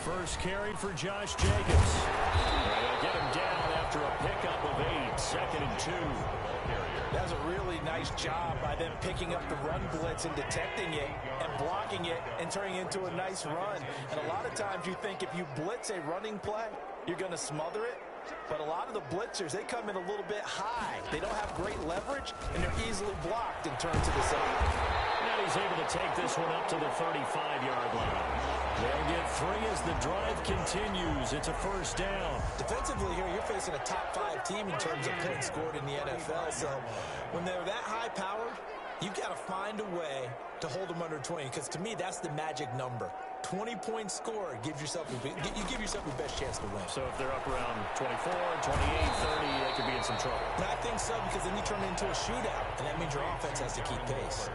First carry for Josh Jacobs. They'll get him down after a pickup of 8, 2nd and 2. That's a really nice job by them picking up the run blitz and detecting it and blocking it and turning it into a nice run. And a lot of times you think if you blitz a running play, you're going to smother it. But a lot of the blitzers, they come in a little bit high. They don't have great leverage, and they're easily blocked and turned to the side. And he's able to take this one up to the 35-yard line. They'll get 3 as the drive continues. It's a first down. Defensively here, you're facing a top-5 team in terms of points scored in the NFL. So when they're that high-powered, you've got to find a way to hold them under 20. Because to me, that's the magic number. 20 points scored gives yourself you give yourself the best chance to win. So if they're up around 24, 28, 30, they could be in some trouble. And I think so, because then you turn it into a shootout, and that means your offense has to keep pace.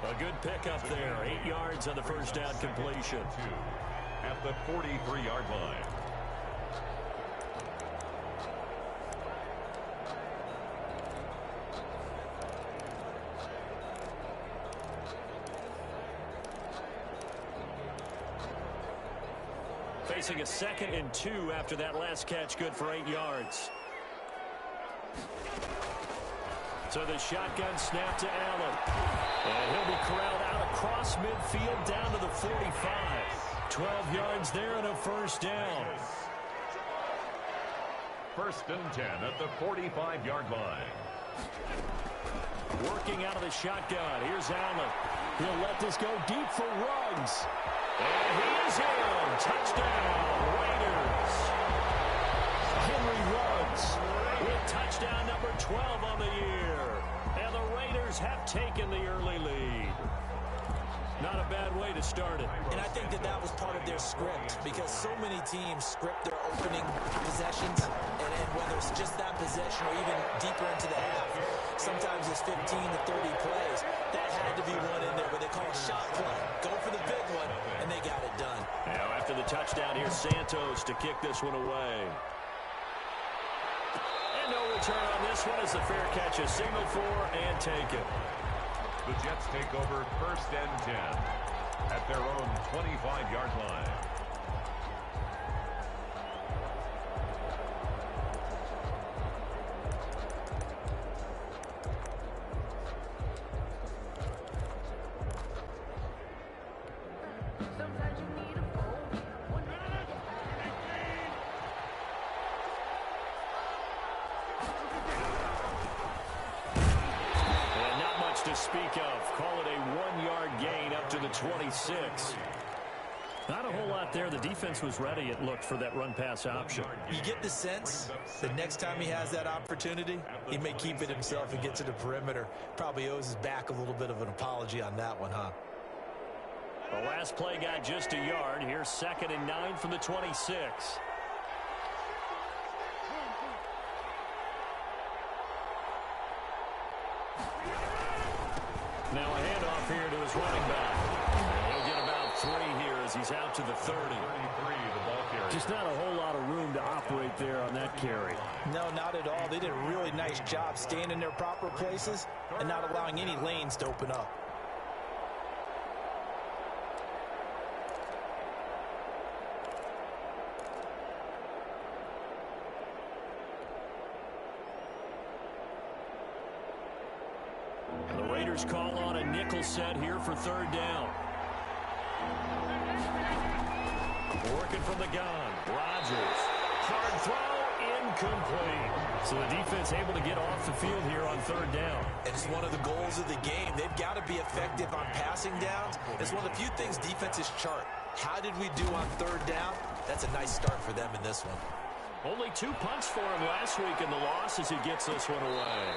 A good pickup there. 8 yards on the first down completion. At the 43-yard line. Facing a 2nd and 2 after that last catch, good for 8 yards. So the shotgun snap to Allen. And he'll be corralled out across midfield down to the 45. 12 yards there and a first down. 1st and 10 at the 45-yard line. Working out of the shotgun. Here's Allen. He'll let this go deep for Ruggs. And he is in. Touchdown, Raiders. Henry Ruggs with touchdown number 12 on the year. And the Raiders have taken the early lead. Not a bad way to start it. And I think that was part of their script, because so many teams script their opening possessions, and whether it's just that possession or even deeper into the half, sometimes it's 15 to 30 plays. That had to be one in there where they call a shot play. Go for the big one, and they got it done. Now after the touchdown, here's Santos to kick this one away. And no return on this one as the fair catch is signaled for and taken. The Jets take over 1st and 10 at their own 25-yard line. To speak of. Call it a 1-yard gain up to the 26. Not a whole lot there. The defense was ready, it looked, for that run-pass option. You get the sense that next time he has that opportunity, he may keep it himself and get to the perimeter. Probably owes his back a little bit of an apology on that one, huh? The last play got just a yard. Here's 2nd and 9 from the 26. Now a handoff here to his running back. He'll get about 3 here as he's out to the 30. Just not a whole lot of room to operate there on that carry. No, not at all. They did a really nice job staying in their proper places and not allowing any lanes to open up. The Raiders call on a nickel set here for 3rd down. Working from the gun. Rodgers. Hard throw. Incomplete. So the defense able to get off the field here on 3rd down. And it's one of the goals of the game. They've got to be effective on passing downs. It's one of the few things defenses chart. How did we do on 3rd down? That's a nice start for them in this one. Only 2 punts for him last week in the loss as he gets this one away.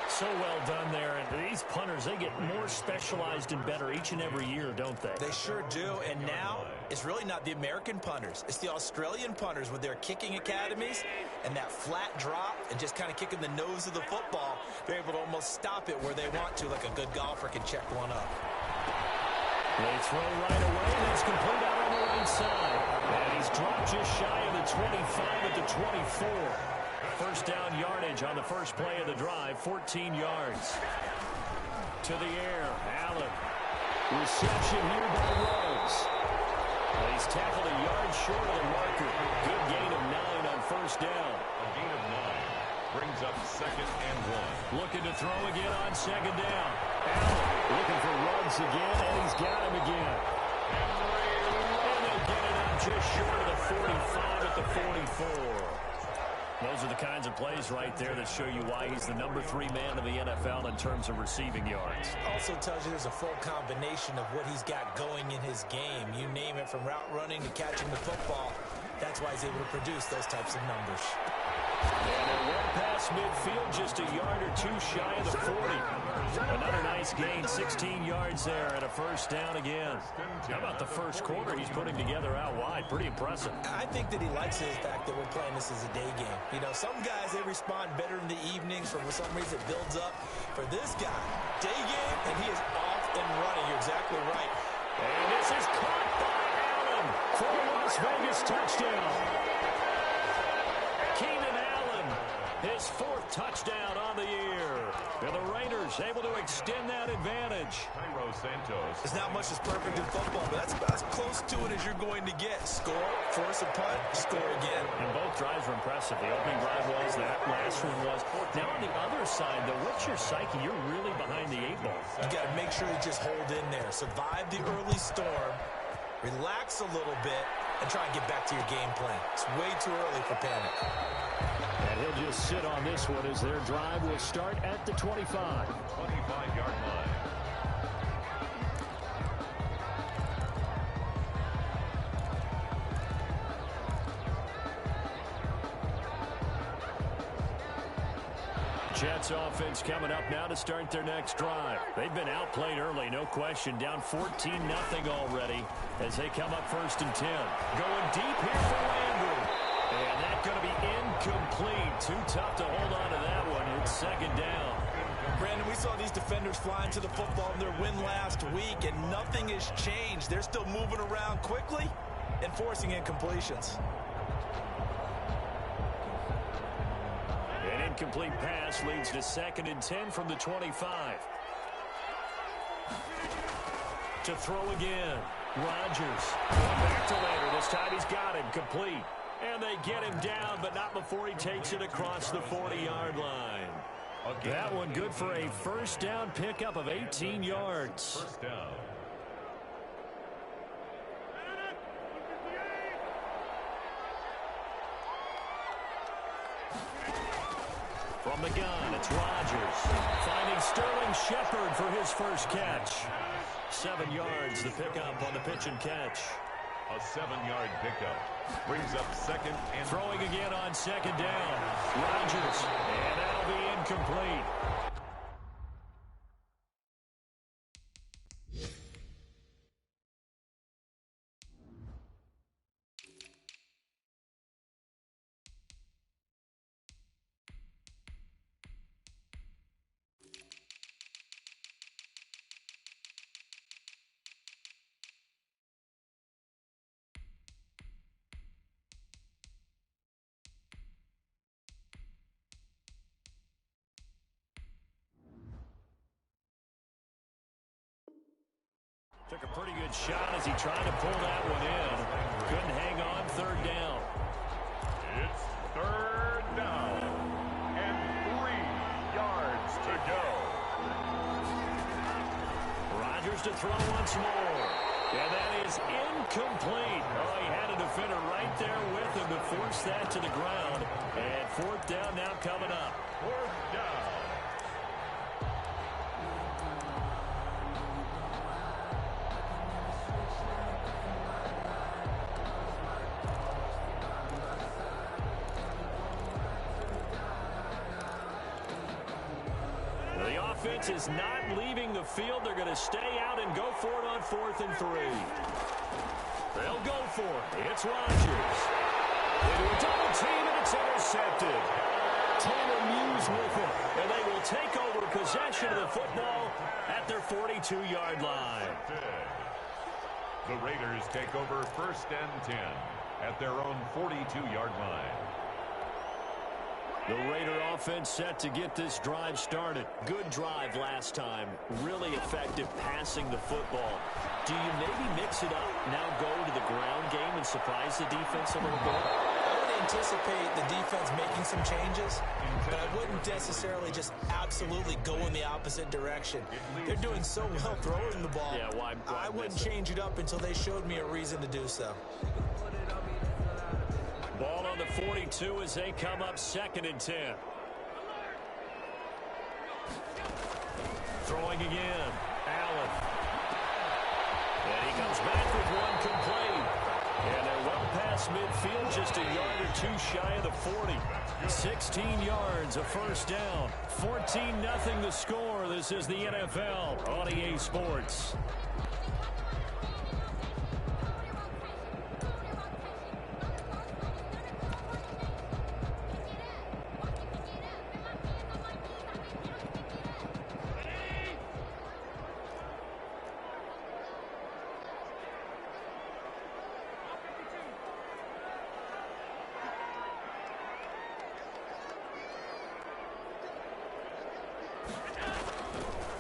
So well done there. And these punters, they get more specialized and better each and every year, don't they? They sure do. And now it's really not the American punters. It's the Australian punters with their kicking academies and that flat drop and just kind of kicking the nose of the football. They're able to almost stop it where they want to, like a good golfer can check one up. They throw right away. That's complete out on the right side. And he's dropped just shy of the 25 at the 24. First down yardage on the first play of the drive, 14 yards. To the air, Allen. Reception here by Ruggs. They He's tackled a yard short of the marker. Good gain of 9 on first down. A gain of 9 brings up 2nd and 1. Looking to throw again on 2nd down. Allen looking for Ruggs again, and he's got him again. And they'll get it out just short of the 45 at the 44. Those are the kinds of plays right there that show you why he's the number 3 man in the NFL in terms of receiving yards. Also tells you there's a full combination of what he's got going in his game. You name it, from route running to catching the football. That's why he's able to produce those types of numbers. And they're well past midfield, just a yard or 2 shy of the 40. Another nice gain, 16 yards there, and a first down again. How about the first quarter he's putting together out wide? Pretty impressive. I think that he likes the fact that we're playing this as a day game. You know, some guys, they respond better in the evenings. For some reason, it builds up. For this guy, day game, and he is off and running. You're exactly right. And this is caught by Allen for a Las Vegas touchdown. Keenan Allen, his 4th touchdown on the year. And the Raiders able to extend that advantage. Cairo Santos. There's not much that's perfect in football, but that's about as close to it as you're going to get. Score, force a punt, score again. And both drives were impressive. The opening drive was, that last one was. Now on the other side, though, what's your psyche? You're really behind the 8 ball. You got to make sure you just hold in there. Survive the early storm, relax a little bit, and try and get back to your game plan. It's way too early for panic. And he'll just sit on this one as their drive will start at the 25. 25-yard line. Jets offense coming up now to start their next drive. They've been outplayed early, no question. Down 14-0 already as they come up 1st and 10. Going deep here for Landry. And that's going to be incomplete. Too tough to hold on to that one. It's 2nd down. Brandon, we saw these defenders flying to the football in their win last week, and nothing has changed. They're still moving around quickly and forcing incompletions. An incomplete pass leads to 2nd and 10 from the 25. To throw again. Rodgers going back to Landry. This time he's got him complete. And they get him down, but not before he takes it across the 40-yard line. That one good for a first down pickup of 18 yards. First down. From the gun, it's Rodgers. Finding Sterling Shepard for his first catch. 7 yards, the pickup on the pitch and catch. A 7-yard pickup brings up 2nd and throwing again on 2nd down. Rodgers, and that'll be incomplete. Took a pretty good shot as he tried to pull that one in. Couldn't hang on 3rd down. It's 3rd down and 3 yards to go. Rodgers to throw once more. And that is incomplete. Oh, he had a defender right there with him to force that to the ground. And 4th down now coming up. 4th down. Offense is not leaving the field. They're going to stay out and go for it on 4th and 3. They'll go for it. It's Rodgers. Into a double team, and it's intercepted. Tanner Muse with it, and they will take over possession of the football at their 42-yard line. The Raiders take over 1st and 10 at their own 42-yard line. The Raider offense set to get this drive started. Good drive last time. Really effective passing the football. Do you maybe mix it up, now go to the ground game and surprise the defense a little bit? I would anticipate the defense making some changes, but I wouldn't necessarily just absolutely go in the opposite direction. They're doing so well throwing the ball. Yeah, why I wouldn't change it up until they showed me a reason to do so. Ball on the 42 as they come up 2nd and 10. Throwing again. Allen. And he comes back with one complete. And they're well past midfield, just a yard or two shy of the 40. 16 yards, a first down. 14-0 the score. This is the NFL on EA Sports.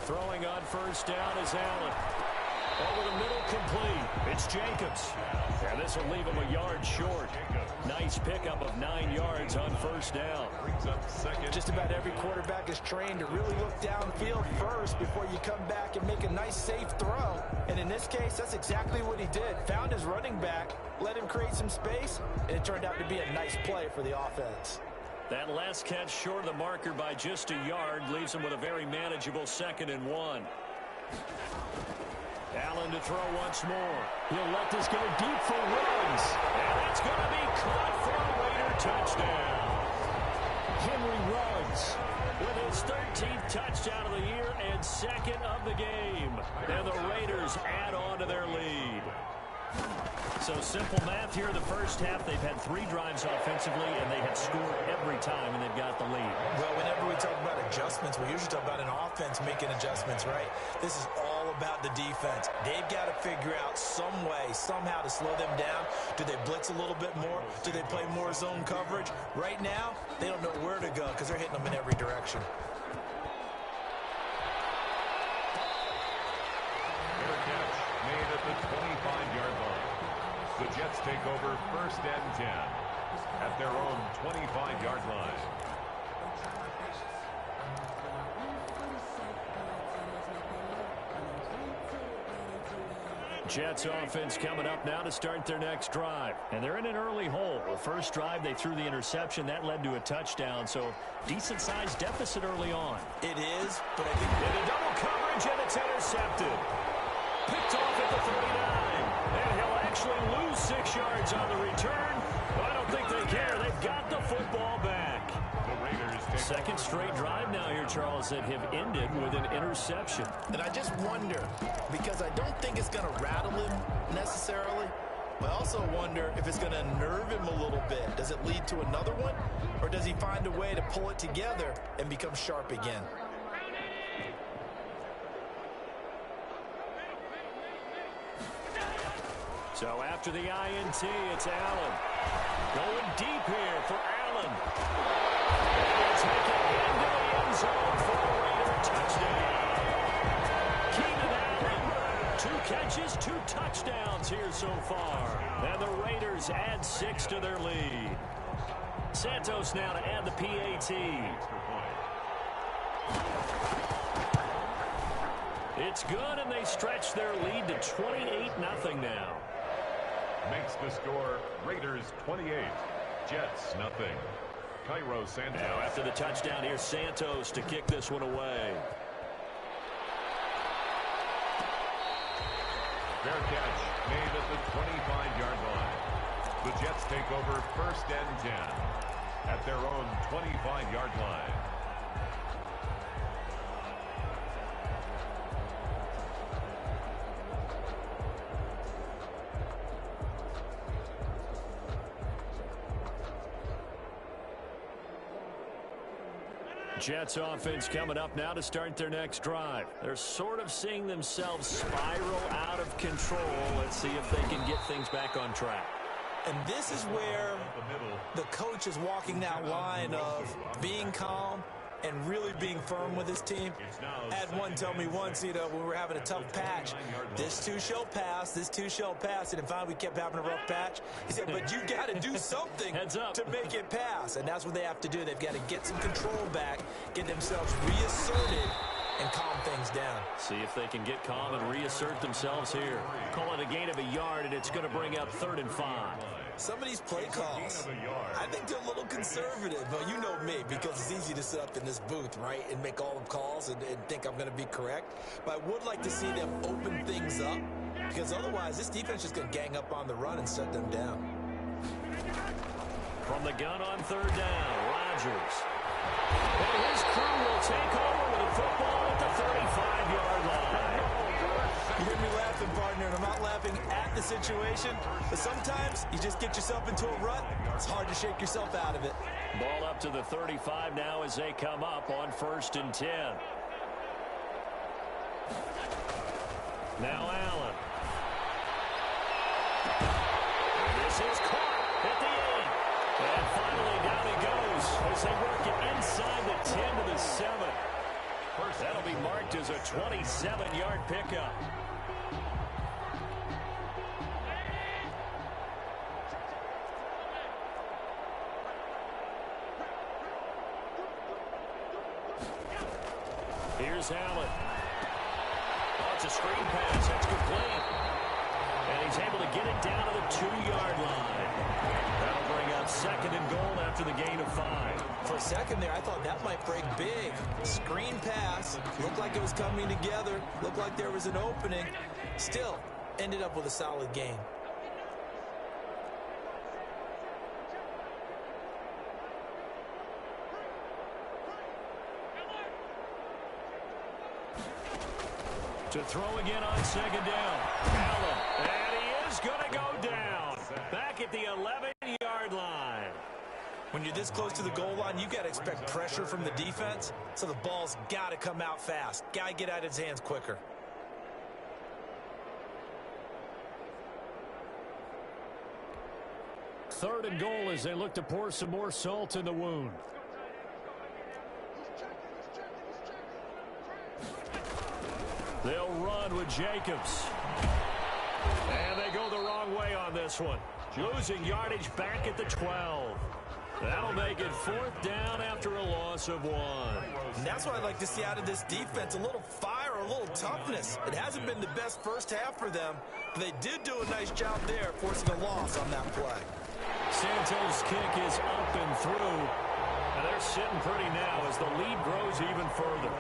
Throwing on first down is Allen. Over the middle, complete. It's Jacobs. And this will leave him a yard short. Nice pickup of 9 yards on first down. Just about every quarterback is trained to really look downfield first before you come back and make a nice, safe throw. And in this case, that's exactly what he did. Found his running back, let him create some space, and it turned out to be a nice play for the offense. That last catch short of the marker by just a yard leaves him with a very manageable 2nd and 1. Allen to throw once more. He'll let this go deep for Ruggs. And that's going to be caught for a Raider touchdown. Henry Ruggs with his 13th touchdown of the year and 2nd of the game. And the Raiders add on to their lead. So simple math here in the first half. They've had 3 drives offensively, and they have scored every time, and they've got the lead. Well, whenever we talk about adjustments, we usually talk about an offense making adjustments, right? This is all about the defense. They've got to figure out some way, somehow to slow them down. Do they blitz a little bit more? Do they play more zone coverage? Right now, they don't know where to go because they're hitting them in every direction. Fair catch made at the 25-yard line. The Jets take over 1st and 10 at their own 25-yard line. Jets offense coming up now to start their next drive. And they're in an early hole. The first drive, they threw the interception. That led to a touchdown, so decent-sized deficit early on. It is, but I think... And a double coverage, and it's intercepted. Picked off at the 39. And he'll actually lose 6 yards on the return. But I don't think they care. They've got the football back. The Raiders take 2nd straight drive now here, Charles, that have ended with an interception. And I just wonder, because I don't think it's going to rattle him necessarily, but I also wonder if it's going to nerve him a little bit. Does it lead to another one? Or does he find a way to pull it together and become sharp again? So after the INT, it's Allen. Going deep here for Allen. And he'll take it into the end zone for a Raider touchdown. Keenan Allen, 2 catches, 2 touchdowns here so far. And the Raiders add 6 to their lead. Santos now to add the PAT. It's good, and they stretch their lead to 28-0 now. makes the score Raiders 28, Jets nothing. Cairo Santos. Now after the touchdown, here's Santos to kick this one away. Fair catch made at the 25-yard line. The Jets take over 1st and 10 at their own 25-yard line. Jets offense coming up now to start their next drive. They're sort of seeing themselves spiral out of control. Let's see if they can get things back on track. And this is where the coach is walking that line of being calm and really being firm with his team. I had one tell me once, when we were having a tough patch, this too shall pass, this too shall pass. And if finally we kept having a rough patch, he said, but you got to do something to make it pass. And that's what they have to do. They've got to get some control back, get themselves reasserted, and calm things down. See if they can get calm and reassert themselves here. Call it a gain of a yard, and it's going to bring up 3rd and 5. Some of these play calls, I think they're a little conservative. But you know me, because it's easy to sit up in this booth, right, and make all the calls and think I'm going to be correct. But I would like to see them open things up, because otherwise this defense is going to gang up on the run and shut them down. From the gun on 3rd down, Rodgers. And his crew will take over with a football at the 35-yard line. You hear me laughing, partner, and I'm not laughing at the situation, but sometimes you just get yourself into a rut. It's hard to shake yourself out of it. Ball up to the 35 now as they come up on 1st and 10. Now Allen. And this is caught at the 8. And finally down he goes as they work it inside the 10 to the 7. That'll be marked as a 27-yard pickup. Here's Allen. Oh, it's a screen pass. That's complete. And he's able to get it down to the 2-yard line. That'll bring up 2nd and goal after the gain of 5. For a second there, I thought that might break big. Screen pass. Looked like it was coming together. Looked like there was an opening. Still, ended up with a solid gain. To throw again on 2nd down. Allen. And he is going to go down. Back at the 11-yard line. When you're this close to the goal line, you got to expect pressure from the defense. So the ball's got to come out fast. Got to get out of his hands quicker. Third and goal as they look to pour some more salt in the wound. They'll run with Jacobs. And they go the wrong way on this one. Losing yardage back at the 12. That'll make it 4th down after a loss of 1. And that's what I'd like to see out of this defense. A little fire, a little toughness. It hasn't been the best first half for them, but they did do a nice job there, forcing a loss on that play. Santos' kick is up and through. And they're sitting pretty now as the lead grows even further.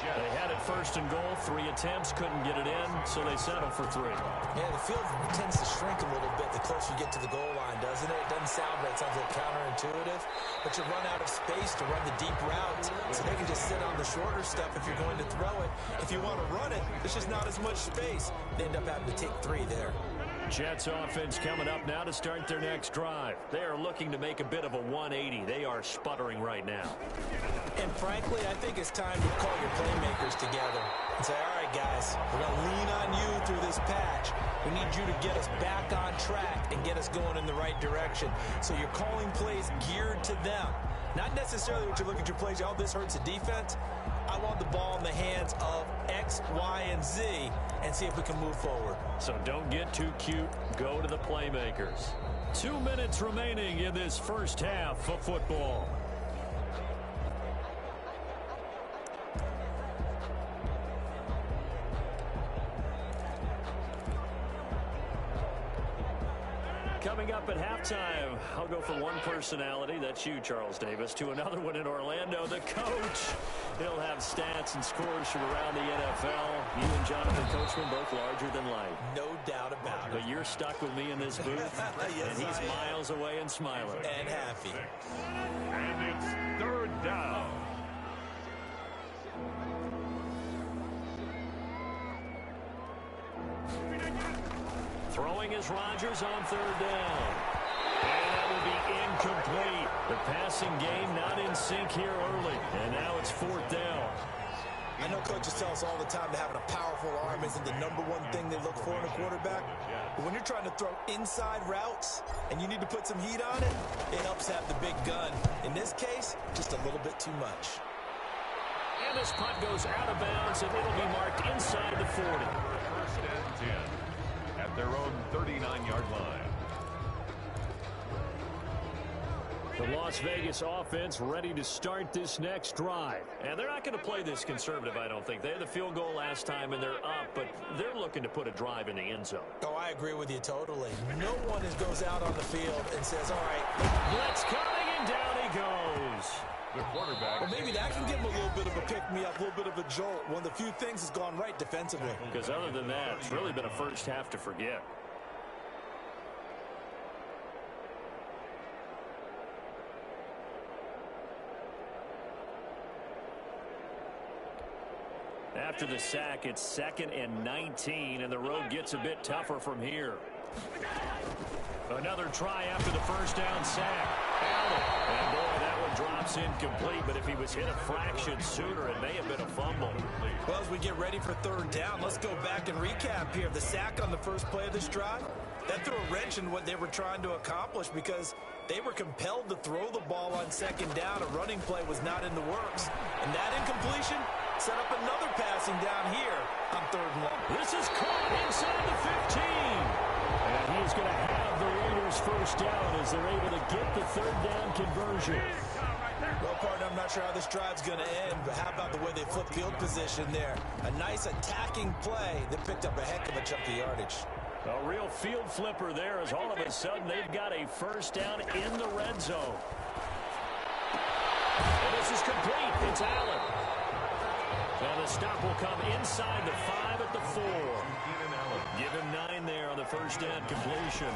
They had it 1st and goal, 3 attempts, couldn't get it in, so they settle for 3. Yeah, the field tends to shrink a little bit the closer you get to the goal line, doesn't it? It doesn't sound right. It sounds a little counterintuitive, but you run out of space to run the deep routes, so they can just sit on the shorter stuff if you're going to throw it. If you want to run it, there's just not as much space. They end up having to take 3 there. Jets offense coming up now to start their next drive. They are looking to make a bit of a 180. They are sputtering right now. And frankly, I think it's time to call your playmakers together and say, all right, guys, we're going to lean on you through this patch. We need you to get us back on track and get us going in the right direction. So you're calling plays geared to them. Not necessarily what you look at your plays, oh, this hurts the defense. I want the ball in the hands of X, Y, and Z and see if we can move forward. So don't get too cute. Go to the playmakers. 2 minutes remaining in this first half of football. Coming up at halftime, I'll go from one personality, that's you, Charles Davis, to another one in Orlando, the coach. He'll have stats and scores from around the NFL. You and Jonathan Coachman both larger than life. No doubt about it. But you're stuck with me in this booth, yes, and he's miles away and smiling. And happy. And it's 3rd down. Throwing is Rodgers on 3rd down. And that will be incomplete. The passing game not in sync here early. And now it's 4th down. I know coaches tell us all the time that having a powerful arm isn't the #1 thing they look for in a quarterback. But when you're trying to throw inside routes and you need to put some heat on it, it helps have the big gun. In this case, just a little bit too much. And this punt goes out of bounds, and it'll be marked inside the 40. First and 10 at their own 39-yard line. The Las Vegas offense ready to start this next drive. And they're not going to play this conservative, I don't think. They had the field goal last time, and they're up, but they're looking to put a drive in the end zone. Oh, I agree with you totally. No one goes out on the field and says, all right. Blitz coming, and down he goes. The quarterback. Well, maybe that can give him a little bit of a pick-me-up, a little bit of a jolt. One of the few things has gone right defensively. Because other than that, it's really been a first half to forget. After the sack, it's 2nd and 19, and the road gets a bit tougher from here. Another try after the first down sack. And boy, that one drops incomplete, but if he was hit a fraction sooner, it may have been a fumble. Well, as we get ready for 3rd down, let's go back and recap here. The sack on the first play of this drive, that threw a wrench in what they were trying to accomplish because they were compelled to throw the ball on 2nd down. A running play was not in the works. And that incompletion set up another passing down here on 3rd and long. This is caught inside the 15. And he's going to have the Raiders first down as they're able to get the 3rd down conversion. Well, partner, I'm not sure how this drive's going to end, but how about the way they flip field position there? A nice attacking play that picked up a heck of a chunk of yardage. A real field flipper there as all of a sudden they've got a first down in the red zone. And this is complete. It's Allen. And the stop will come inside the 5 at the 4. Give him 9 there on the first down completion.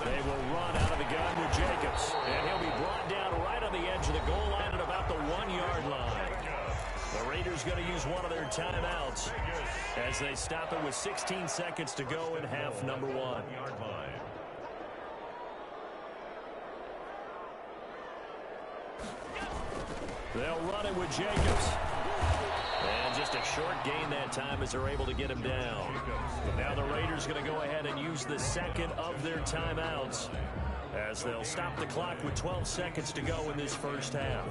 They will run out of the gun with Jacobs. And he'll be brought down right on the edge of the goal line at about the 1-yard line. The Raiders going to use one of their timeouts as they stop it with 16 seconds to go in half number 1. They'll run it with Jacobs. And just a short gain that time as they're able to get him down. Now the Raiders going to go ahead and use the second of their timeouts as they'll stop the clock with 12 seconds to go in this first half.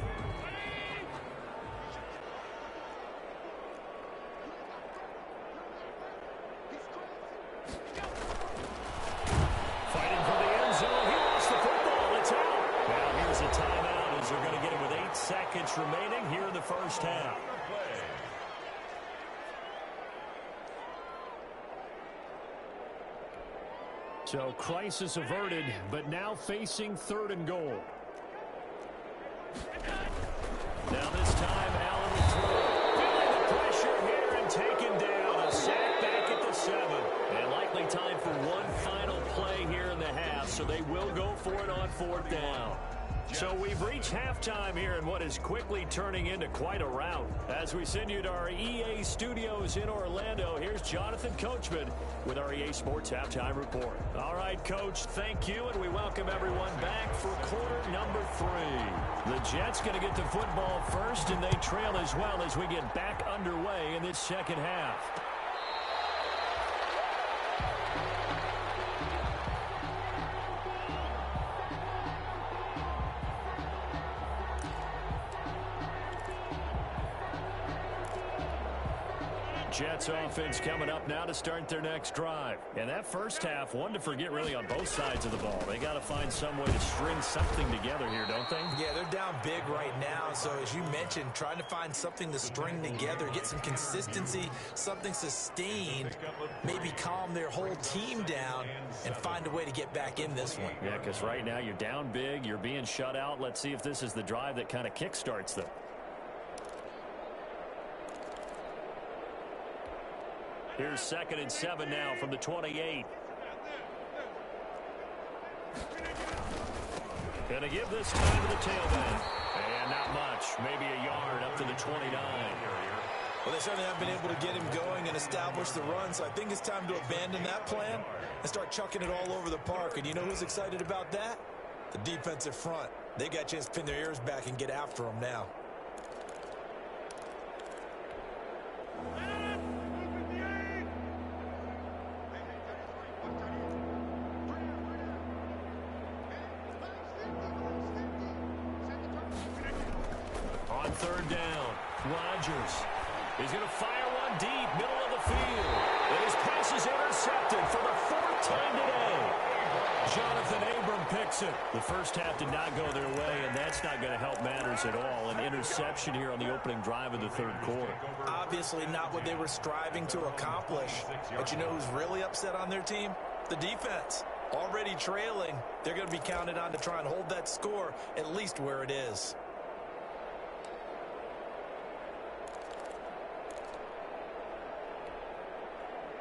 Fighting for the end zone. He lost the football. It's out. Now here's a timeout as they're going to get it with 8 seconds remaining here in the first half. So crisis averted, but now facing 3rd and goal. Now this time Allen will throw. Feeling the pressure here and taken down. A sack back at the 7. And likely time for one final play here in the half, so they will go for it on 4th down. So we've reached halftime here in what is quickly turning into quite a rout. As we send you to our EA studios in Orlando, here's Jonathan Coachman with our EA Sports Halftime Report. All right, Coach, thank you, and we welcome everyone back for quarter number 3. The Jets going to get the football first, and they trail as well as we get back underway in this second half. Jets offense coming up now to start their next drive. And that first half, one to forget really on both sides of the ball. They got to find some way to string something together here, don't they? Yeah, they're down big right now. So as you mentioned, trying to find something to string together, get some consistency, something sustained, maybe calm their whole team down and find a way to get back in this one. Yeah, because right now you're down big, you're being shut out. Let's see if this is the drive that kind of kickstarts them. Here's 2nd and 7 now from the 28. Going to give this time to the tailback. And not much. Maybe a yard up to the 29. Well, they certainly haven't been able to get him going and establish the run, so I think it's time to abandon that plan and start chucking it all over the park. And you know who's excited about that? The defensive front. They got a chance to pin their ears back and get after him now. On third down, Rodgers. He's going to fire one deep, middle of the field. And his pass is intercepted for the fourth time today. Jonathan Abram picks it. The first half did not go their way, and that's not going to help matters at all. An interception here on the opening drive of the third quarter. Obviously not what they were striving to accomplish. But you know who's really upset on their team? The defense. Already trailing. They're going to be counted on to try and hold that score at least where it is.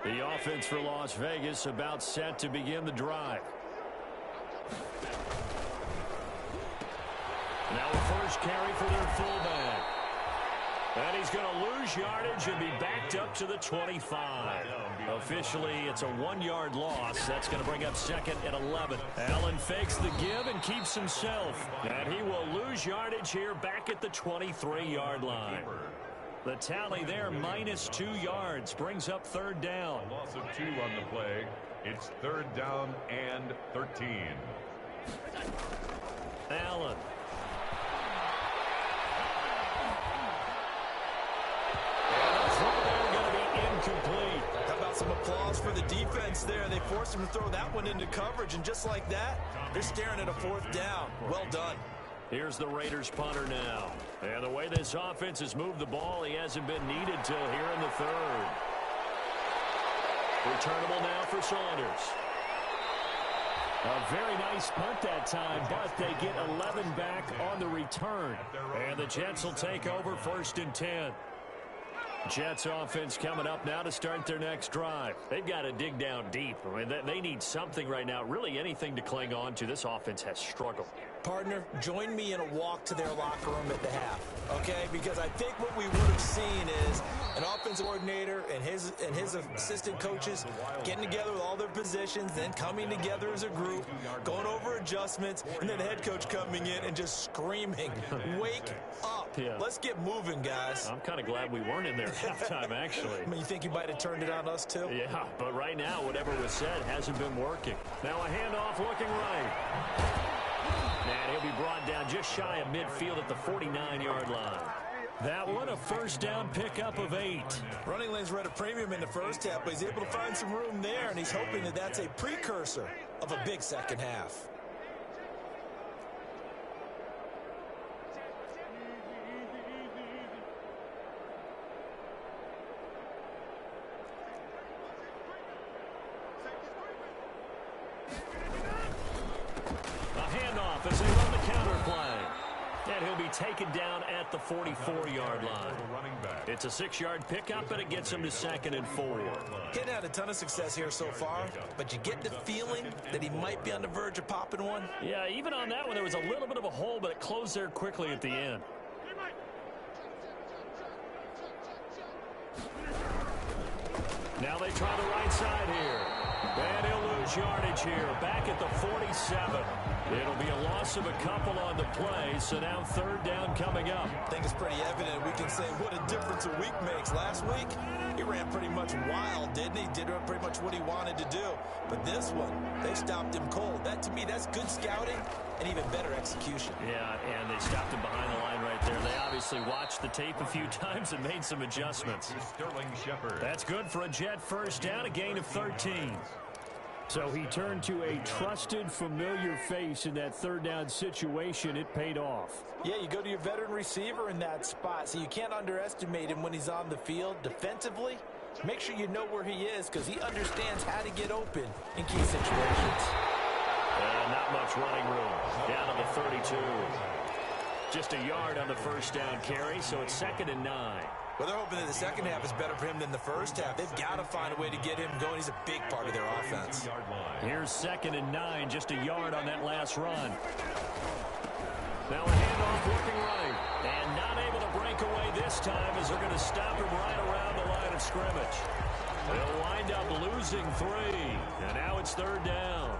The offense for Las Vegas about set to begin the drive. Now a first carry for their fullback. And he's going to lose yardage and be backed up to the 25. Officially, it's a 1-yard loss. That's going to bring up second and 11. Allen fakes the give and keeps himself. And he will lose yardage here back at the 23-yard line. The tally there, -2 yards, brings up third down. A loss of 2 on the play. It's third down and 13. Allen. Incomplete. How about some applause for the defense there? They forced him to throw that one into coverage, and just like that, they're staring at a fourth down. Well done. Here's the Raiders punter now. And the way this offense has moved the ball, he hasn't been needed till here in the third. Returnable now for Saunders. A very nice punt that time, but they get 11 back on the return. And the Jets will take over first and 10. Jets offense coming up now to start their next drive. They've got to dig down deep. I mean, they need something right now, really anything to cling on to. This offense has struggled. Partner, join me in a walk to their locker room at the half, okay? Because I think what we would have seen is an offensive coordinator and his assistant coaches getting together with all their positions, then coming together as a group, going over adjustments, and then the head coach coming in and just screaming, "Wake up. Yeah. Let's get moving, guys." I'm kind of glad we weren't in there at halftime, actually. I mean, you think he might have turned it on us, too? Yeah, but right now, whatever was said hasn't been working. Now a handoff looking right. And he'll be brought down just shy of midfield at the 49-yard line. That one, a first down pickup of 8. Running lanes were at a premium in the first half, but he's able to find some room there, and he's hoping that that's a precursor of a big second half. As they run the counter play. And he'll be taken down at the 44-yard line. It's a 6-yard pickup, and it gets him to second and 4. Getting had a ton of success here so far, but you get the feeling that he might be on the verge of popping one. Yeah, even on that one, there was a little bit of a hole, but it closed there quickly at the end. Now they try the right side here. And he'll lose yardage here, back at the 47. It'll be a loss of a couple on the play, so now third down coming up. I think it's pretty evident. We can say what a difference a week makes. Last week, he ran pretty much wild, didn't he? Did pretty much what he wanted to do. But this one, they stopped him cold. That, to me, that's good scouting and even better execution. Yeah, and they stopped him behind the line right there. They obviously watched the tape a few times and made some adjustments. Sterling Shepard. That's good for a Jet first down, a gain of 13. So he turned to a trusted, familiar face in that third down situation. It paid off. Yeah, you go to your veteran receiver in that spot, so you can't underestimate him when he's on the field. Defensively, make sure you know where he is because he understands how to get open in key situations. Not much running room. Down to the 32. Just a yard on the first down carry, so it's second and 9. Well, they're hoping that the second half is better for him than the first half. They've got to find a way to get him going. He's a big part of their offense. Here's second and 9, just a yard on that last run. Now a handoff looking right. And not able to break away this time as they're going to stop him right around the line of scrimmage. They'll wind up losing 3. And now it's third down.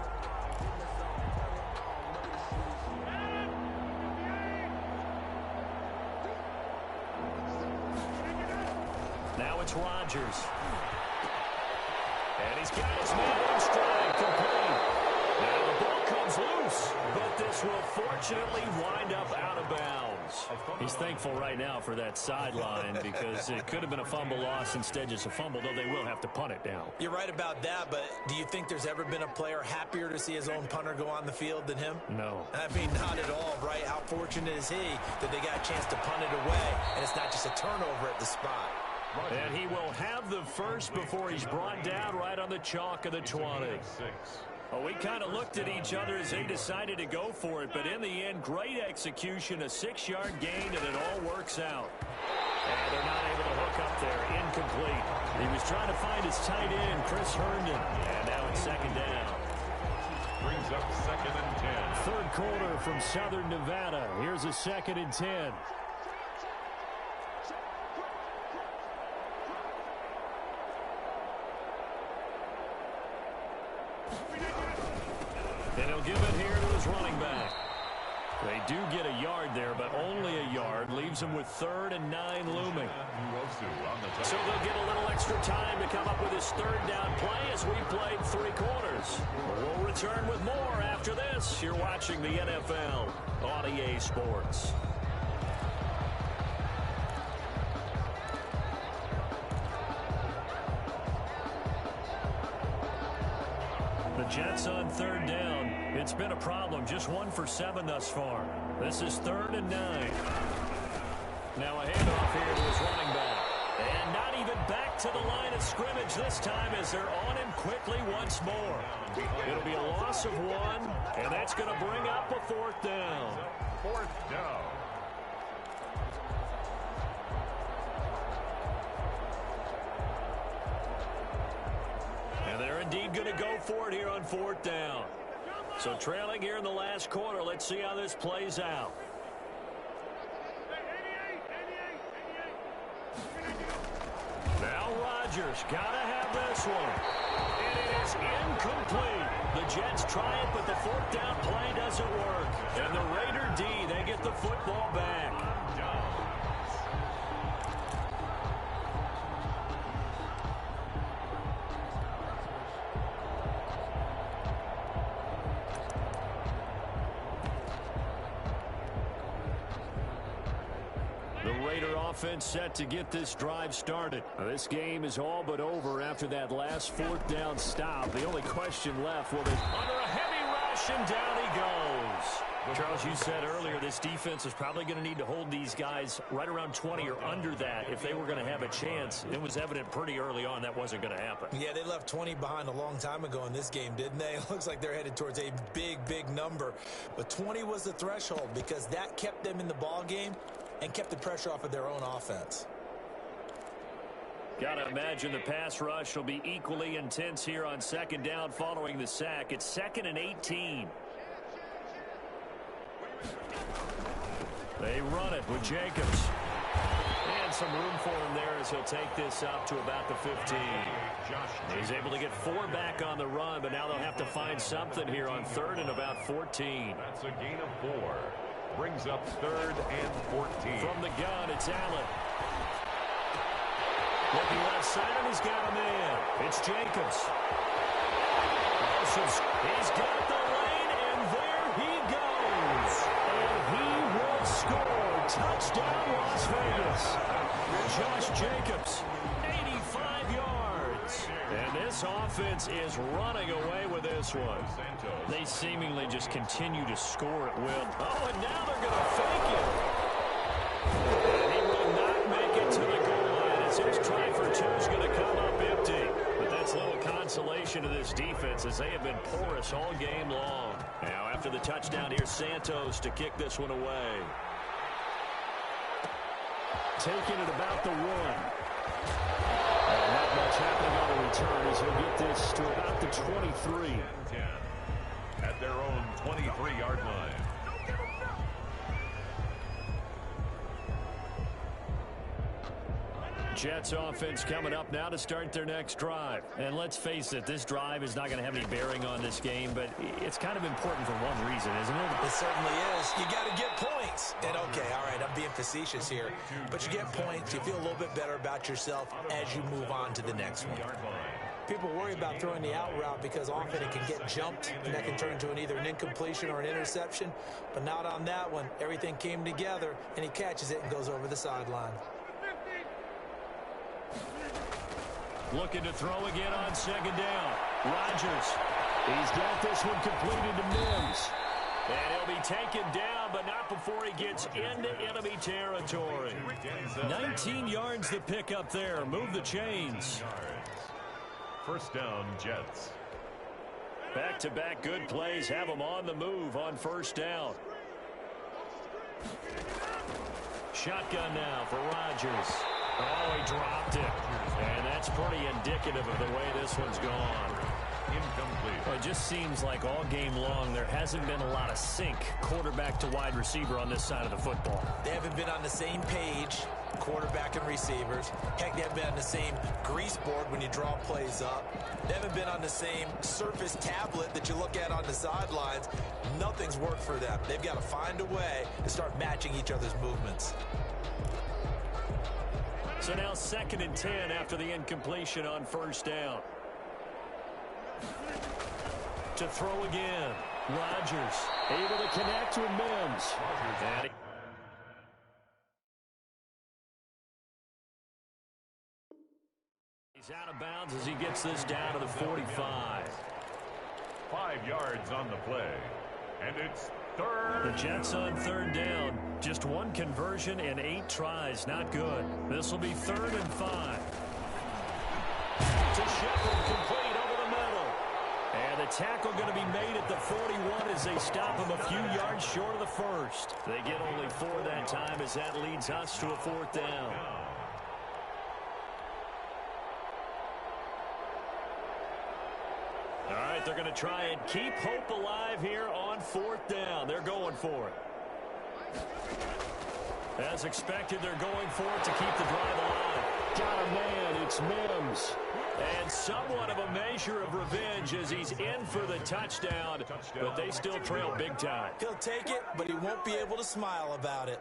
Now it's Rodgers. And he's got his man on strike, complete. Now the ball comes loose, but this will fortunately wind up out of bounds. He's thankful right now for that sideline because it could have been a fumble loss, instead just a fumble, though they will have to punt it now. You're right about that, but do you think there's ever been a player happier to see his own punter go on the field than him? No. I mean, not at all, right? How fortunate is he that they got a chance to punt it away, and it's not just a turnover at the spot. And he will have the first before he's brought down right on the chalk of the 20. Well, we kind of looked at each other as they decided to go for it, but in the end, great execution, a 6-yard gain, and it all works out. And they're not able to hook up there. Incomplete. He was trying to find his tight end, Chris Herndon. And now it's second down. Brings up 2nd and 10. Third quarter from Southern Nevada. Here's a 2nd and 10. And he'll give it here to his running back. They do get a yard there, but only a yard. Leaves them with 3rd and 9 looming. So they'll get a little extra time to come up with his 3rd down play as we played 3 quarters. We'll return with more after this. You're watching the NFL on EA Sports. The Jets on 3rd down. It's been a problem. Just 1 for 7 thus far. This is 3rd and 9. Now a handoff here to his running back. And not even back to the line of scrimmage this time as they're on him quickly once more. It'll be a loss of 1, and that's going to bring up a 4th down. 4th down. And they're indeed going to go for it here on 4th down. So trailing here in the last quarter. Let's see how this plays out. Now Rodgers got to have this one. And it is incomplete. The Jets try it, but the 4th down play doesn't work. And the Raider D, they get the football back. The Raider offense set to get this drive started. This game is all but over after that last 4th down stop. The only question left, will they under a heavy rush, and down he goes. Charles, you said earlier this defense is probably going to need to hold these guys right around 20 or under that if they were going to have a chance. It was evident pretty early on that wasn't going to happen. Yeah, they left 20 behind a long time ago in this game, didn't they? It looks like they're headed towards a big number. But 20 was the threshold because that kept them in the ball game and kept the pressure off of their own offense. Got to imagine the pass rush will be equally intense here on 2nd down following the sack. It's 2nd and 18. They run it with Jacobs. And some room for him there as he'll take this up to about the 15. He's able to get 4 back on the run, but now they'll have to find something here on 3rd and about 14. That's a gain of 4. Brings up 3rd and 14. From the gun, it's Allen. Looking left side, and he's got a man. It's Jacobs. He's got the lane, and there he goes. And he will score. Touchdown, Las Vegas. Josh Jacobs, 85 yards. And this offense is running away with this one. They seemingly just continue to score at will. Oh, and now they're going to fake it. And he will not make it to the goal line as his try for 2 is going to come up empty. But that's little consolation to this defense as they have been porous all game long. Now after the touchdown, here's Santos to kick this one away. Taking it about the 1. Not much happening on the return as he'll get this to about the 23. At their own 23-yard line. Jets offense coming up now to start their next drive. And let's face it, this drive is not going to have any bearing on this game, but it's kind of important for one reason, isn't it? It certainly is. You got to get points. And okay, all right, I'm being facetious here, but you get points, you feel a little bit better about yourself as you move on to the next one. People worry about throwing the out route because often it can get jumped, and that can turn into either an incompletion or an interception. But not on that one. Everything came together, and he catches it and goes over the sideline. Looking to throw again on second down. Rodgers. He's got this one completed to Mims. And he'll be taken down, but not before he gets into enemy territory. 19 yards to pick up there. Move the chains. First down, Jets. Back-to-back good plays have them on the move on first down. Shotgun now for Rodgers. Oh, he dropped it. And that's pretty indicative of the way this one's gone. Incomplete. Well, it just seems like all game long there hasn't been a lot of sync quarterback to wide receiver on this side of the football. They haven't been on the same page, quarterback and receivers. Heck, they haven't been on the same grease board when you draw plays up. They haven't been on the same surface tablet that you look at on the sidelines. Nothing's worked for them. They've got to find a way to start matching each other's movements. So now 2nd and 10 after the incompletion on first down. To throw again. Rodgers able to connect with Mims. And he's out of bounds as he gets this down to the 45. 5 yards on the play. And it's third. The Jets on third down. Just one conversion in 8 tries. Not good. This will be 3rd and 5. To Shepard, complete over the middle. And the tackle going to be made at the 41 as they stop him a few yards short of the first. They get only 4 that time as that leads us to a 4th down. All right, they're going to try and keep hope alive here on 4th down. They're going for it. As expected, they're going for it to keep the drive alive. Got a man, it's Mims. And somewhat of a measure of revenge as he's in for the touchdown, but they still trail big time. He'll take it, but he won't be able to smile about it.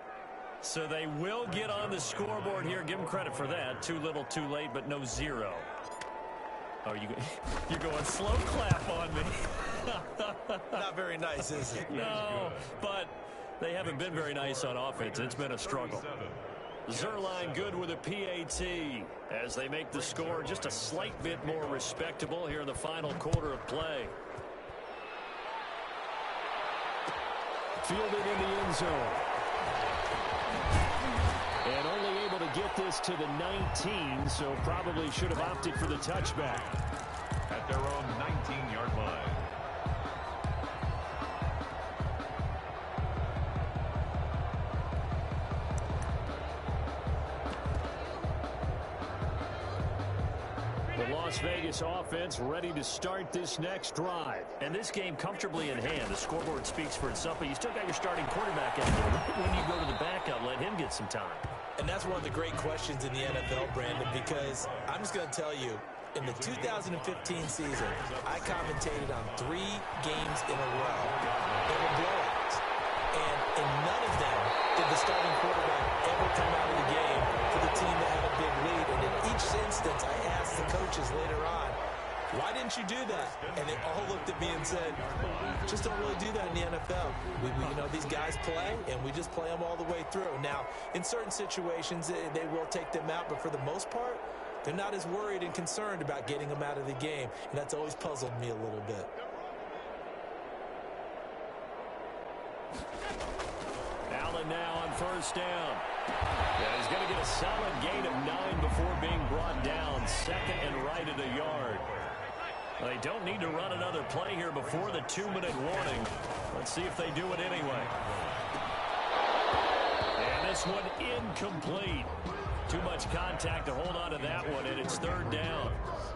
So they will get on the scoreboard here. Give him credit for that. Too little, too late, but no 0. Oh, you're going slow clap on me. Not very nice, is it? No, but they haven't been very nice on offense. It's been a struggle. Zerline good with a PAT as they make the score just a slight bit more respectable here in the final quarter of play. Fielded in the end zone. And only able to get this to the 19, so probably should have opted for the touchback. At their own 19-yard line. The Las Vegas offense ready to start this next drive. And this game comfortably in hand. The scoreboard speaks for itself, but you still got your starting quarterback out there. When you go to the backup, let him get some time. And that's one of the great questions in the NFL, Brandon, because I'm just going to tell you, in the 2015 season, I commentated on 3 games in a row. They were blowouts. And in none of them did the starting quarterback ever come out of the game for the team that had a big lead. And in each instance, I asked the coaches later on, why didn't you do that? And they all looked at me and said, just don't really do that in the NFL. We you know, these guys play, and we just play them all the way through. Now, in certain situations, they will take them out, but for the most part, they're not as worried and concerned about getting them out of the game, and that's always puzzled me a little bit. Allen now on first down. Yeah, he's going to get a solid gain of 9 before being brought down. 2nd and right at a yard. They don't need to run another play here before the 2-minute warning. Let's see if they do it anyway. And this one incomplete. Too much contact to hold on to that one, and it's 3rd down.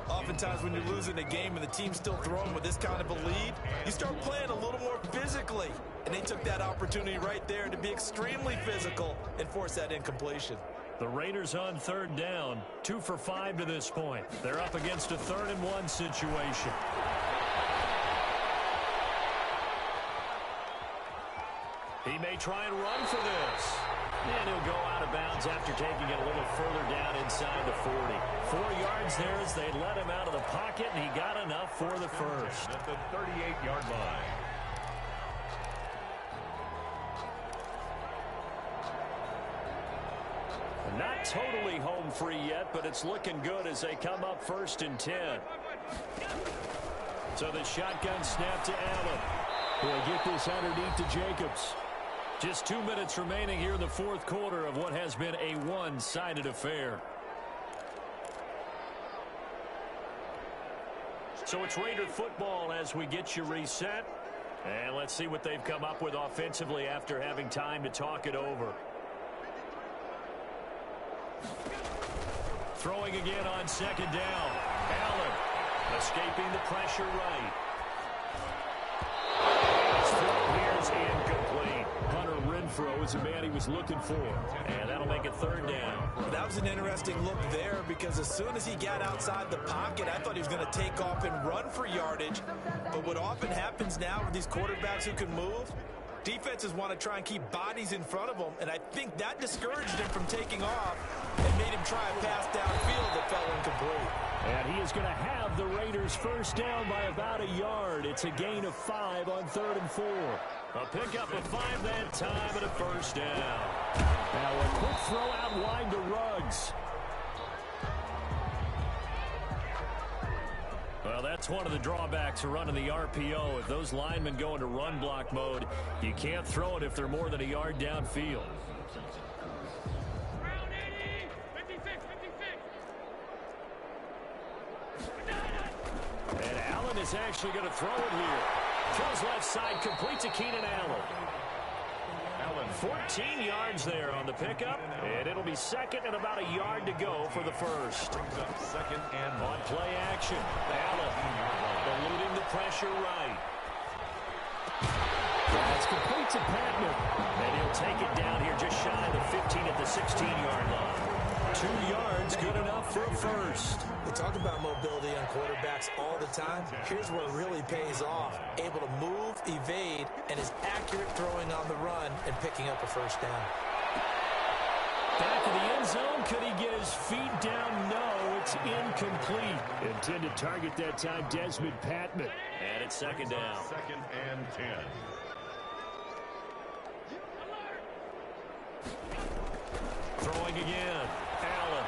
Oftentimes when you're losing a game and the team's still throwing with this kind of a lead, you start playing a little more physically. And they took that opportunity right there to be extremely physical and force that incompletion. The Raiders on third down, 2 for 5 to this point. They're up against a 3rd-and-1 situation. He may try and run for this. And he'll go out of bounds after taking it a little further down inside the 40. 4 yards there as they let him out of the pocket, and he got enough for the first. At the 38-yard line. Not totally home free yet, but it's looking good as they come up 1st and 10. So the shotgun snap to Allen. He'll get this underneath to Jacobs. Just 2 minutes remaining here in the 4th quarter of what has been a one-sided affair. So it's Raider football as we get you reset. And let's see what they've come up with offensively after having time to talk it over. Throwing again on 2nd down. Allen escaping the pressure right. His throw here is incomplete. Hunter Renfrow is the man he was looking for. And that'll make it 3rd down. That was an interesting look there because as soon as he got outside the pocket, I thought he was going to take off and run for yardage. But what often happens now with these quarterbacks who can move, defenses want to try and keep bodies in front of them, and I think that discouraged him from taking off and made him try a pass downfield that fell incomplete. And he is going to have the Raiders 1st down by about a yard. It's a gain of 5 on 3rd and 4. A pickup of 5 that time and a 1st down. Now a quick throw out wide to Ruggs. Well, that's one of the drawbacks of running the RPO. If those linemen go into run block mode, you can't throw it if they're more than a yard downfield. And Allen is actually going to throw it here. Throws left side, complete to Keenan Allen. 14 yards there on the pickup, and it'll be 2nd and about a yard to go for the first. 2nd and 1. On play action, Allen eluding the pressure right. That's complete to Patman. And he'll take it down here just shy of the 15 at the 16-yard line. 2 yards, good enough for a first. We talk about mobility on quarterbacks all the time. Here's where it really pays off. Able to move, evade, and is accurate throwing on the run and picking up a 1st down. Back of the end zone. Could he get his feet down? No, it's incomplete. Intended target that time, Desmond Patman. And it's 2nd down. 2nd and 10. Throwing again. Allen.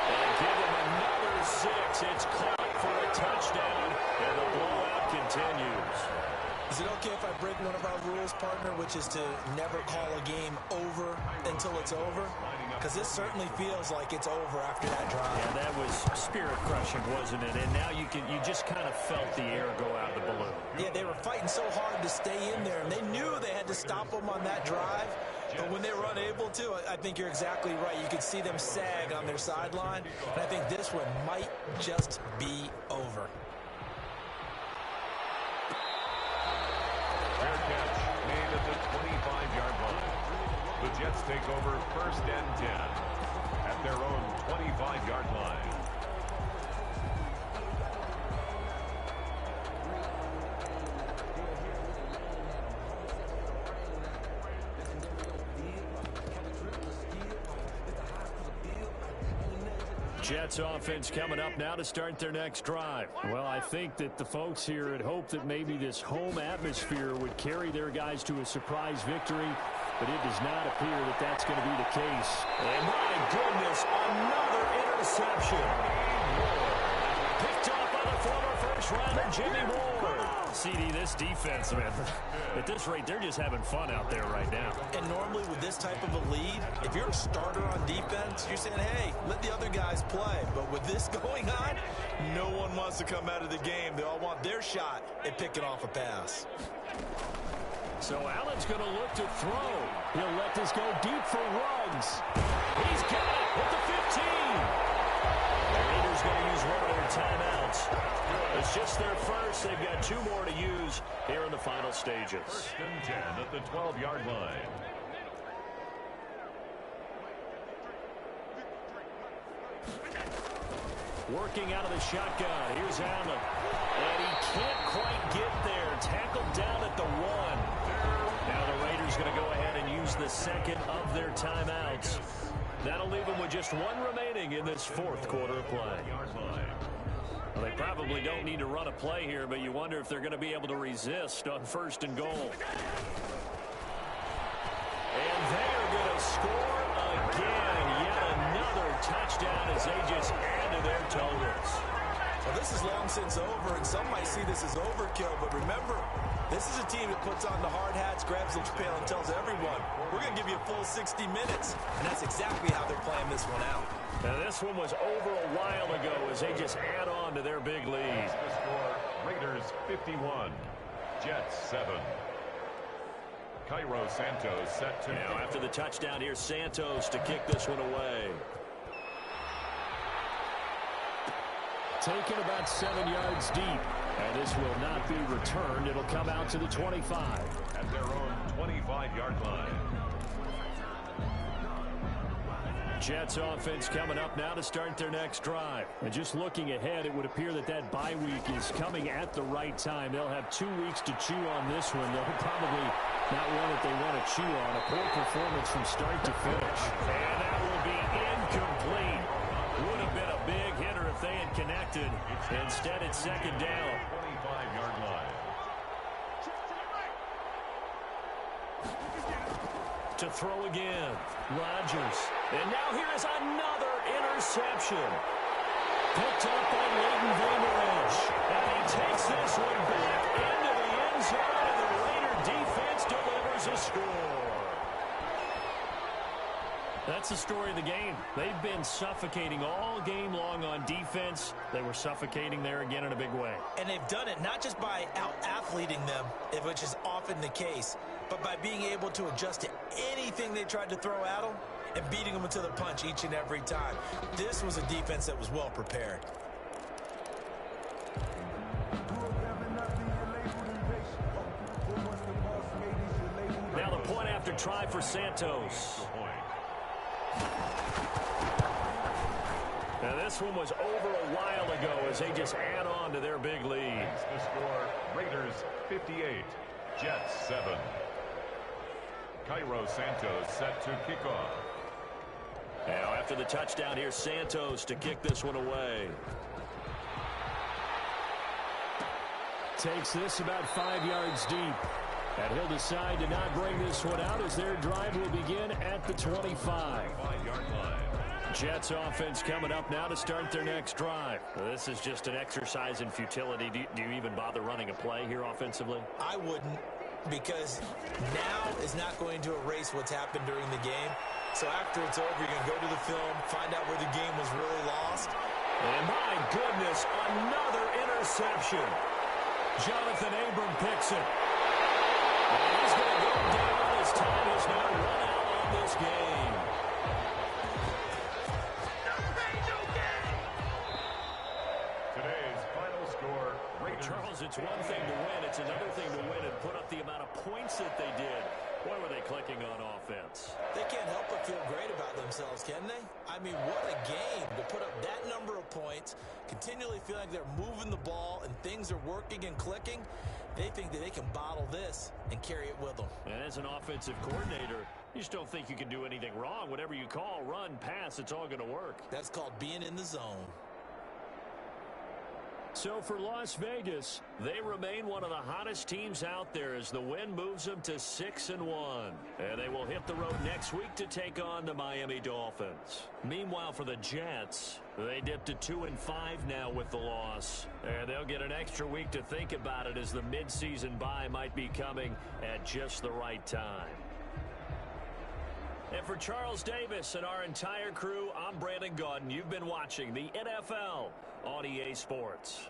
And give him another 6. It's caught for a touchdown. And the blowout continues. Is it okay if I break one of our rules, partner, which is to never call a game over until it's over? Because this certainly feels like it's over after that drive. Yeah, that was spirit-crushing, wasn't it? And now you just kind of felt the air go out of the balloon. Yeah, they were fighting so hard to stay in there, and they knew they had to stop them on that drive. But when they were unable to, I think you're exactly right. You could see them sag on their sideline, and I think this one might just be over. Fair catch made at the 25-yard line. The Jets take over 1st and 10 at their own 25-yard line. Jets offense coming up now to start their next drive. Well, I think that the folks here had hoped that maybe this home atmosphere would carry their guys to a surprise victory, but it does not appear that that's going to be the case. And my goodness, another interception. Picked off by the former first-rounder, Jimmy Ward. CD, this defense, man, at this rate, they're just having fun out there right now. And normally with this type of a lead, if you're a starter on defense, you're saying, hey, let the other guys play. But with this going on, no one wants to come out of the game. They all want their shot at picking off a pass. So Allen's going to look to throw. He'll let this go deep for Ruggs. He's got it at the 15. The Raiders going to use one of their timeouts. It's just their first. They've got 2 more to use here in the final stages. 1st and 10 at the 12-yard line. working out of the shotgun. Here's Allen. And he can't quite get there. Tackled down at the 1. Now the Raiders going to go ahead and use the second of their timeouts. That'll leave them with just 1 remaining in this fourth quarter of play. Well, they probably don't need to run a play here, but you wonder if they're going to be able to resist on 1st and goal. And they're going to score again. Yet another touchdown as they just add to their totals. Well, this is long since over, and some might see this as overkill, but remember, this is a team that puts on the hard hats, grabs the lapel, and tells everyone, we're going to give you a full 60 minutes. And that's exactly how they're playing this one out. Now, this one was over a while ago as they just add on to their big lead. The score, Raiders 51, Jets 7. Cairo Santos set to... Now, after the touchdown, here's Santos to kick this one away. Taken about 7 yards deep. And this will not be returned. It'll come out to the 25. At their own 25-yard line. Jets offense coming up now to start their next drive. And just looking ahead, it would appear that that bye week is coming at the right time. They'll have 2 weeks to chew on this one. They'll probably not one that they want to chew on. A poor performance from start to finish. And that will be incomplete. Would have been a big hitter if they had connected. Instead, it's second down. 25-yard line. To throw again, Rodgers. And now here is another interception. Picked up by Leighton Vander Esch. And he takes this one back into the end zone, and the Raider defense delivers a score. That's the story of the game. They've been suffocating all game long on defense. They were suffocating there again in a big way. And they've done it not just by out-athleting them, which is often the case, but by being able to adjust to anything they tried to throw at them and beating them into the punch each and every time. This was a defense that was well prepared. Now the point after try for Santos. Now this one was over a while ago as they just add on to their big lead. The score, Raiders 58, Jets 7. Cairo Santos set to kick off. Now after the touchdown, here's Santos to kick this one away. Takes this about 5 yards deep. And he'll decide to not bring this one out as their drive will begin at the 25. 25-yard line. Jets offense coming up now to start their next drive. This is just an exercise in futility. Do you even bother running a play here offensively? I wouldn't, because now is not going to erase what's happened during the game. So after it's over, you're going to go to the film, find out where the game was really lost. And my goodness, another interception. Jonathan Abram picks it. And he's going to go down. His time has now run out on this game. Today's final score, Raiders. Charles, it's one thing to win. It's another thing to win and put up the amount of points that they did. Boy, were they clicking on offense. They can't help but feel great about themselves, can they? I mean, what a game to put up that number of points, continually feel like they're moving the ball and things are working and clicking. They think that they can bottle this and carry it with them. And as an offensive coordinator, you just don't think you can do anything wrong. Whatever you call, run, pass, it's all going to work. That's called being in the zone. So for Las Vegas, they remain one of the hottest teams out there as the win moves them to 6-1. And they will hit the road next week to take on the Miami Dolphins. Meanwhile, for the Jets, they dipped to 2-5 now with the loss. And they'll get an extra week to think about it as the midseason bye might be coming at just the right time. And for Charles Davis and our entire crew, I'm Brandon Gaudin. You've been watching the NFL on EA Sports.